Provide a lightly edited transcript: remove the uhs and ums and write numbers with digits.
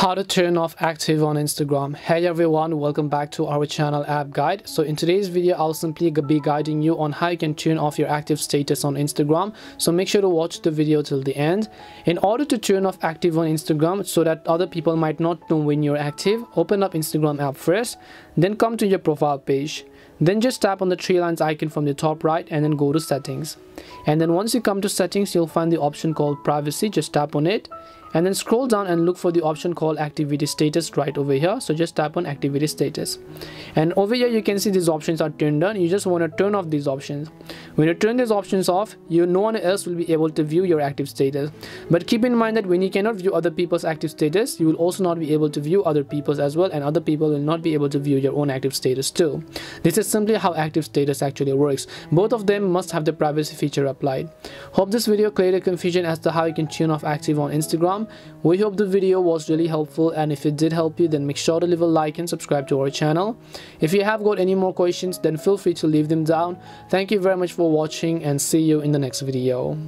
How to turn off active on Instagram. Hey everyone, welcome back to our channel App Guide. So in today's video I'll simply be guiding you on how you can turn off your active status on Instagram. So make sure to watch the video till the end. In order to turn off active on Instagram so that other people might not know when you're active, open up Instagram app first, then come to your profile page. Then just tap on the three lines icon from the top right and then go to settings. And then once you come to settings, you'll find the option called privacy. Just tap on it and then scroll down and look for the option called activity status right over here. So just tap on activity status, and over here you can see these options are turned on. You just want to turn off these options. When you turn these options off, no one else will be able to view your active status. But keep in mind that when you cannot view other people's active status, you will also not be able to view other people's as well, and other people will not be able to view your own active status too. This is simply how active status actually works. Both of them must have the privacy feature applied. Hope this video cleared the confusion as to how you can turn off active on Instagram. We hope the video was really helpful, and if it did help you, then make sure to leave a like and subscribe to our channel. If you have got any more questions, then feel free to leave them down. Thank you very much for watching, and see you in the next video.